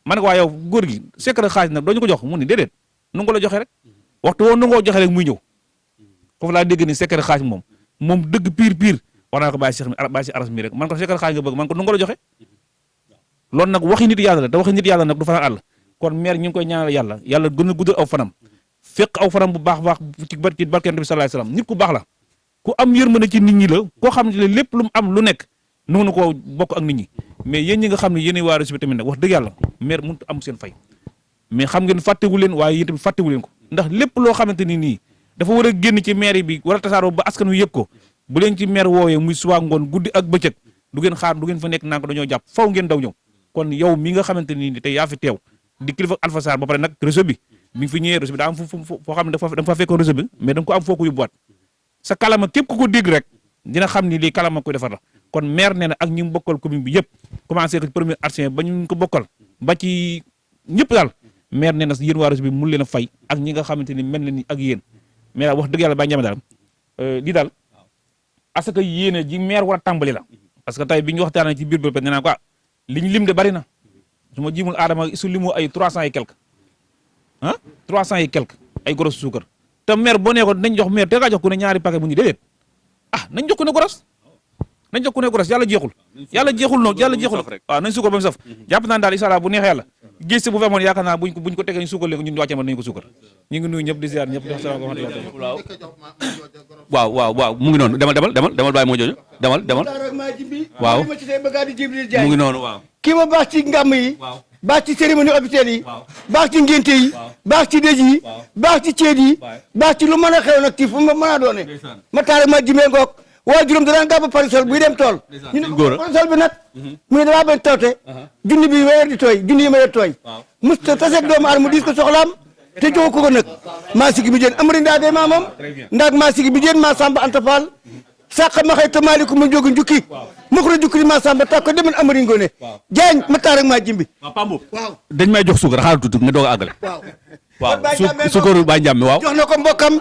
ma ne ko waa yow góor gi secret xaalis nag doo ñu ko jox mu ni déedéet nu nga la joxe rek waxtu woo nu ngoo joxe rek muy ñëw foofu laa dégg ni secret xaalis moom dëgg pire wax naa ko bàyyi si aras mi rek man ko secret xaalis nga bëgg man ko nu nga la joxe loolu nag waxi nit yàlla la te waxi nit yàlla nag du fanaan àll kon maire ñu ngi koy ñaanal yàlla gën a guddal aw fanam fekk aw fanam bu baax ci barkent bi sallallahu alayhi wasallam nit ku baax la ku am yërmande ci nit ñi la koo xam ne lépp lu mu am lu nekk noonu ko bokk ak nit ñi mais yéen ñi nga xam ne yéen waa Rési bi tamit nag wax dëgg yàlla maire mënut am seen fay mais xam ngeen fàttewu leen waaye yéen tamit fàttewu leen ko ndax lépp loo xamante ni nii dafa war a génn ci maire bi war a tasaaroo ba askan wi yëg ko bu leen ci maire woowee muy suba ngoon guddi ak bëccëg du ngeen xaar du ngeen fa nekk naan ko dañoo jàpp faw ngeen daw ñëw kon yow mi nga xamante ni tey yaa fi teew di kilifa Alpha Sarr ba pare nag réseau bi bi nga fi ñëwee réseau bi daa am foo xam ne da nga fa fekkoon réseau bi mais da nga ko am foo ko yóbbuwaat sa kalama képp ku ko dégg rek dina xam ni lii kalama koy defar la kon maire nee na ak ñi mu bokkal commune bi yëpp commencé ko premier adjoint ba ñu ko bokkal ba ci ñëpp daal maire nee na yéen waa réseau bi mun leen a fay ak ñi nga xamante ni mel na ni ak yéen mais daal wax dëgg yàlla Baye Ndiamé daal lii daal parce que yéene ji maire war a tàmbali la parce que tey bi ñu waxtaanee ci biir bépp nee naa ko li ñu lim de bari na su ma jimul aadama su limu ay 300 et quelque 300 et quelque ay goros suukar te maire boo nee ko nañ jox maire te nga jox ku ne ñaari paquet mu ngi déedéet nañ jox ku ne goros yàlla jeexul noonu waaw nañ suukar ba mu saf jàpp naa daal incha allah bu neexee yàlla gis bu fi amoon yaakaar naa buñ ko tegee ñu suukar leen ko ñun wàccee nañ ko suukar ñu ngi nuyu ñëpp di ziar ñëpp di wax salaamaaleykum waaw mu ngi noonu demal bàyyi moo jooju demal waaw mu ngi noonu waaw kii ma baax ci ngàmm yi baax ci cérémonie officielle yi baax ci ngénte yi baax ci dëj yi baax ci ceet yi baax ci lu mën a xew nag ci fu ma mën a doone ma taare ma jimee ngoog waa juróom danaa gàbb parisol buy dem tool ñu ne ko parisol bi nag mu ne damaa bañ tawte junni bi ma yor di tooy junni yi ma yor tooy musta taseeg doomu aadama mu diis ko soxlaam te joxu ko nag maa sigi bi jeen amari ndaa de maamam ndaag maa sigi bi jeen maa samba anta faal sàq ma xëy tamaaliku ma jógu njukki ma ko jukki maa samba tàkk ko demen amari ngone jaañ ma taar ak maa jimbi waaw dañ may jox suukar xaaral tuuti nga doog a àggale waaw suukaru Baye Ndiamé waaw jox na ko mbokkam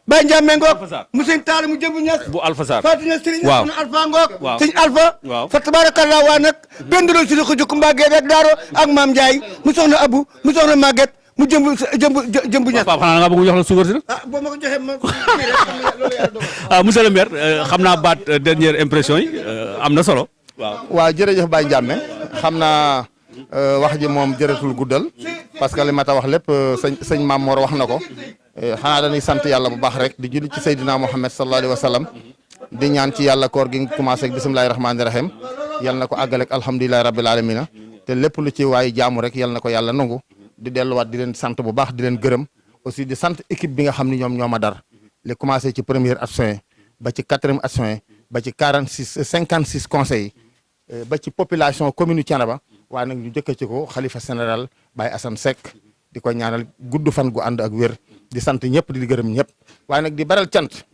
Baye Ndiamé ngoog mu sëñ taal mu jëbu ñas bu Alpha Sarr fatina sëriñ sunu alpha ngoog sëñ alpha fa tabarakallah waa nag benn doon si ko jukk mbàggee rek daaro ak maam Ndiaye mu soxna abu mu soxna Maguette mu jëmbu ñas papa xanaa nga bëgg jox la suukar si nag boo ma ko joxee ma monsieur le maire xam naa baat dernière impression yi am na solo waaw jërëjëf Baye Ndiamé xam naa wax ji moom jërëtul guddal parce que li ma ta wax lépp sëñ Maam Mor wax na ko xanaa dañuy sant yàlla bu baax rek di julli ci Seydina Muhammad sallallahu alayhi wa sallam di ñaan ci yàlla koor gi commencé ak bisimilahi rahmaani rahim yal na ko àggale ak alhamdulilahi rabbil alamina te lépp lu ci waaye jaamu rek yal na ko yàlla nangu di delluwaat di leen sant bu baax di leen gërëm aussi di sant équipe bi nga xam ni ñoom ñoo ma dar li commencé ci premier adjoint ba ci quatrième adjoint ba ci 56 conseils ba ci population commune Thiénaba waaye nag ñu jëkk ci ko xalifa général Baye Assane Seck di ko ñaanal gudd fan gu ànd ak wér di sant ñëpp di gërëm ñëpp waaye nag di baral cant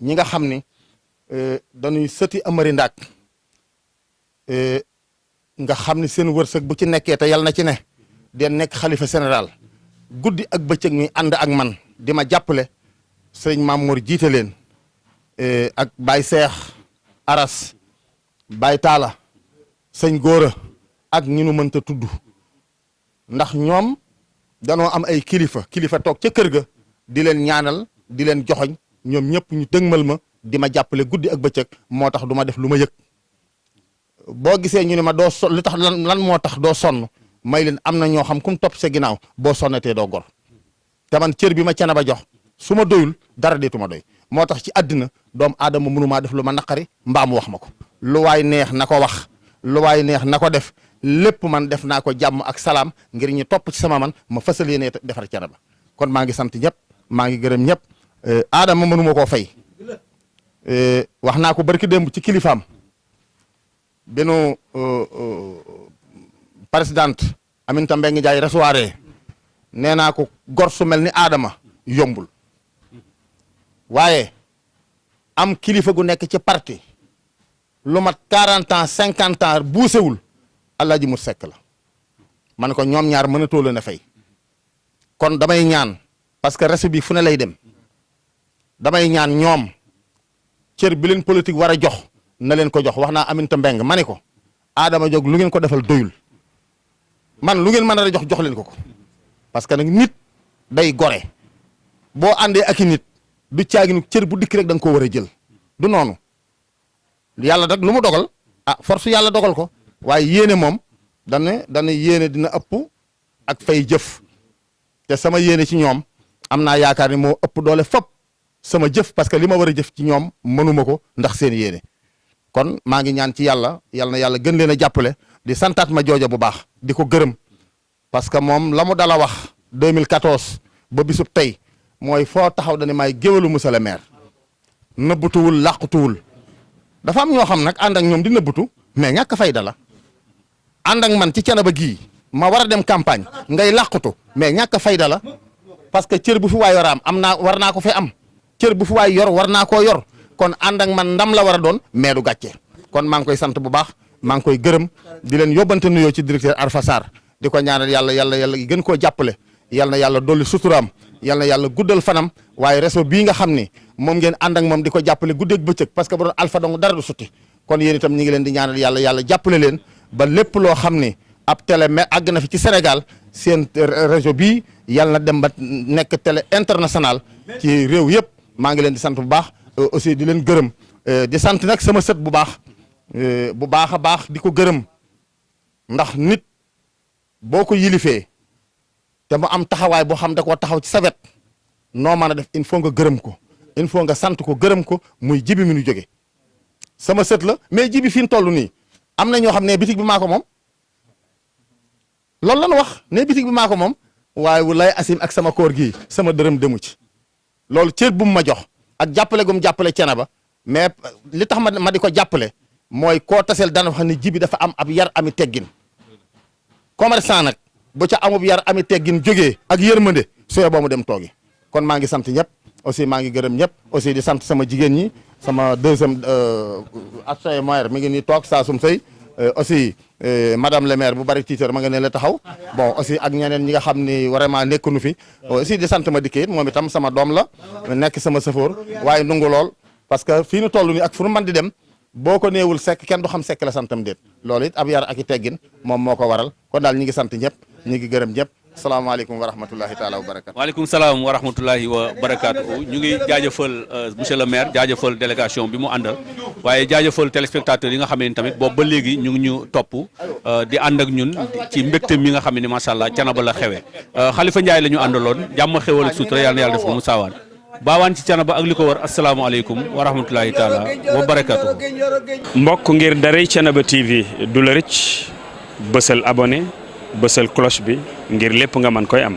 ñi nga xam ni dañuy sëti Amari Ndaak nga xam ni seen wërsëg bu ci nekkee te yàlla na ci ne den nekk xalifa général guddi ak bëccëg ñuy ànd ak man di ma jàppale sëriñ Maam Mor jiite leen ak Baye Seex Aras Baye Talla sëñ Góora ak ñi nu mënta tudd ndax ñoom danoo am ay kilifa toog ca kër ga di leen ñaanal di leen joxoñ ñoom ñëpp ñu dëgmal ma di ma jàppale guddi ak bëccëg moo tax du ma def lu ma yëg boo gisee ñu ne ma doo son li tax lan moo tax doo sonn may leen am na ñoo xam kum topp sa ginnaaw boo sonnatee doo gor te man cër bi ma Thiénaba jox su ma doyul dara deetu ma doy moo tax ci àddina doomu aadama mënumaa def lu ma naqari mbaa mu wax ma ko lu waay neex na ko wax lu waay neex na ko def lépp man def naa ko jàmm ak salaam ngir ñu topp ci sama man ma fasal yéene defar Thiénaba kon maa ngi sant ñëpp maa ngi gërëm ñëpp aadama mënuma koo fay wax naa ko barki démb ci kilifaam benu présidente Aminata Mbengue Ndiaye recevoir nee naa ko gor su mel ni aadama yombul waaye am kilifa gu nekk ci parti lu mat 40 ans 50 ans buusewul Alaaji mu sekk la man ko ñoom ñaar mënatoo leen a fay kon damay ñaan parce que reste bi fu ne lay dem damay ñaan ñoom cër bi leen politique war a jox na leen ko jox wax naa Aminata Mbengue ma ne ko Adama jóg lu ngeen ko defal doyul man lu ngeen mën a jox leen ko parce que nag nit day gore boo àndee ak i nit du caaginu cër bu dikk rek da nga koo war a jël du noonu yàlla rek lu mu dogal force yàlla dogal ko waaye yéene moom dana yéene dina ëpp ak fay jëf te sama yéene ci ñoom am naa yaakaar ni moo ëpp doole fop sama jëf parce que li ma war a jëf ci ñoom mënuma ko ndax seen yéene kon maa ngi ñaan ci yàlla na yàlla gën leen a jàppale di santaat ma jooja bu baax di ko gërëm parce que moom la mu dala wax 2014 ba bisub tey mooy foo taxaw dane maay géwalu monsieur le maire nëbbutuwul làqutuwul dafa am ñoo xam nag ànd ak ñoom di nëbbutu mais ñàkk fayda la ànd ak man ci Thiénaba gii ma war a dem campagne ngay làqutu mais ñàkk fayda la parce que cër bu fi waay war naa ko fi am cër bu fi waay yor war naa koo yor kon ànd ak man ndam la war a doon mais du gàcce kon maa ngi koy sant bu baax maa ngi koy gërëm di leen yóbbante nuyoo ci directeur Alpha Sarr di ko ñaanal yàlla gën koo jàppale yal na yàlla dolli suturaam yal na yàlla guddal fanam waaye réseau bii nga xam ni moom ngeen ànd ak moom di ko jàppale guddeeg bëccëg parce que bu doon Alpha dong dara du sutti kon yéen itam ñi ngi leen di ñaanal yàlla jàppale leen ba lépp loo xam ni ab télé mais àgg na fi ci Sénégal seen réseau bii yal na dem ba nekk télé international ci réew yëpp maa ngi leen di sant bu baax aussi di leen gërëm di sant nag sama sët bu baax a baax di ko gërëm ndax nit boo ko yilifee te mu am taxawaay boo xam da koo taxaw ci sa wet noo mën a def il faut nga gërëm ko il faut nga sant ko gërëm ko muy jibi mi nu jóge sama sët la mais jibi fi mu toll nii am na ñoo xam ne bitig bi maa ko moom loolu la ñu wax ne bitig bi maa ko moom waaye wu lay asim ak sama koor gii sama dërëm demu ci loolu cër bu mu ma jox ak jàppale gum jàppale Thiénaba mais li tax ma di ko jàppale mooy koo taseel dana wax ne jibi dafa am ab yar ami teggin commerçant nag bu ca amub yar ami teggin jógee ak yërmande sooy boo mu dem toogi kon maa ngi sant ñëpp aussi maa ngi gërëm ñëpp aussi di sant sama jigéen ñi sama deuxième adjoint maire mi ngi nii toog saa sum sëy aussi madame le maire bu bari tiitar ma nga ne la taxaw bon aussi ak ñeneen ñi nga xam ni vraiment nekkunu fi aussi di sant ma dikkee moom itam sama doom la nekk sama safoor waaye nungu lool parce que fii nu toll nii ak fu nu mën di dem boo ko néewul sekk kenn du xam sekk la santam déet loolu it ab yar ak i teggin moom moo ko waral kon daal ñi ngi sant ñëpp ñi ngi gërëm ñëpp salaamaaleykum wa rahmatullahi taala wa barakatu waaleykum salaam wa rahmatullahi wa barakaatu ñu ngi jaajëfal monsieur le maire jaajëfal délégation bi mu àndal waaye jaajëfal téléspectateurs yi nga xam ne tamit boobu ba léegi ñu ngi ñu topp di ànd ak ñun ci mbégte mi nga xam ne macha allah Thiénaba la xewee Khalifa Ndiaye la ñu àndaloon jàmm xewal ak sutura yàlla na yàlla def ko mu saawaan baawaan ci Thiénaba ak li ko wër asalaamaaleykum wa rahmatullahi taala wa barakaatu. mbokk ngir daray Thiénaba TV du la rëcc bësal abonné bësal cloche bi ngir lépp nga mën koy am.